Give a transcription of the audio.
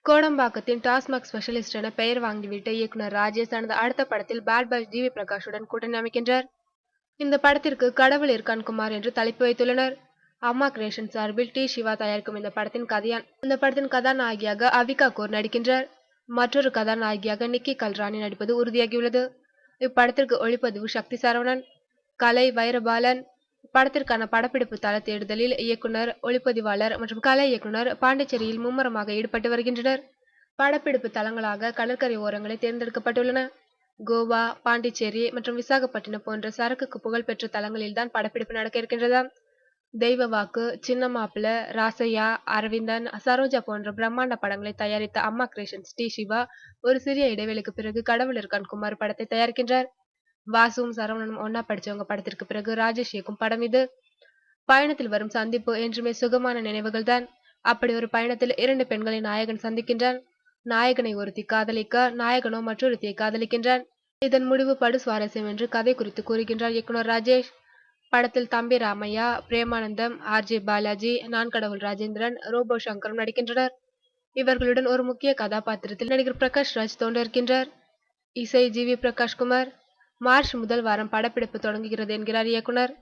கோடம்பாக்கத்தின் TASMAC specialist என பெயர் வாங்கிவிட்ட இயக்குனர் ராஜேஷ் தனது அடுத்த படத்தில் பேட் பாய் ஜிவி பிரகாஷுடன் கூட்டணி அமைக்கின்றார். இந்த படத்திற்கு கடவுள் இருக்கான் குமார் என்று தலைப்பு வைத்துள்ளனர். அம்மா கிரியேஷன் சார்பில் டி. சிவா தயாரிக்கும் இந்த படத்தின் கதாநாயகியாக அவிகா கோர் நடிக்கின்றார். மற்றொரு கதாநாயகியாக நிக்கி கல்ராணி நடிப்பது உறுதியாகியுள்ளது. இப்படத்திற்கு ஒளிப்பதிவு சக்தி சரவணன், கலை வைரபாலன். படத்திற்கான படப்பிடிப்பு தள தேடுதலில் இயக்குனர், ஒளிப்பதிவாளர் மற்றும் கலை இயக்குனர் பாண்டிச்சேரியில் மும்முரமாக ஈடுபட்டு வருகின்றனர். படப்பிடிப்பு தளங்களாக கடற்கரை ஓரங்களை தேர்ந்தெடுக்கப்பட்டுள்ளன. கோவா, பாண்டிச்சேரி மற்றும் விசாகப்பட்டினம் போன்ற சரக்குக்கு புகழ்பெற்ற தலங்களில்தான் படப்பிடிப்பு நடக்க இருக்கின்றதாம். தெய்வ வாக்கு, சின்ன மாப்பிள்ள, ராசையா, அரவிந்தன், சரோஜா போன்ற பிரம்மாண்ட படங்களை தயாரித்த அம்மா கிரியேஷன்ஸ் டி. சிவா ஒரு சிறிய இடைவெளிக்கு பிறகு கடவுள் இருக்கான் குமார் படத்தை தயாரிக்கின்றார். வாசுவும் சரவணனும் ஒன்னா படிச்சவங்க படத்திற்கு பிறகு ராஜேஷ் இயக்கும் படம் இது. பயணத்தில் வரும் சந்திப்பு என்றுமே சுகமான நினைவுகள் தான். அப்படி ஒரு பயணத்தில் 2 பெண்களை நாயகன் சந்திக்கின்றான். நாயகனை ஒருத்தி காதலிக்க, நாயகனோ மற்றொருத்தியை காதலிக்கின்றான். இதன் முடிவு படு சுவாரஸ்யம் என்று கதை குறித்து கூறுகின்றார் இயக்குனர் ராஜேஷ். படத்தில் தம்பி ராமையா, பிரேமானந்தம், ஆர்.ஜே. பாலாஜி, நான்கடவுள் ராஜேந்திரன், ரோபோ சங்கரும் நடிக்கின்றனர். இவர்களுடன் ஒரு முக்கிய கதாபாத்திரத்தில் நடிகர் பிரகாஷ் ராஜ் தோன்றிருக்கின்றார். இசை ஜி. வி. பிரகாஷ்குமார். மார்ச் முதல் வாரம் படப்பிடிப்பு தொடங்குகிறது என்கிறார் இயக்குனர்.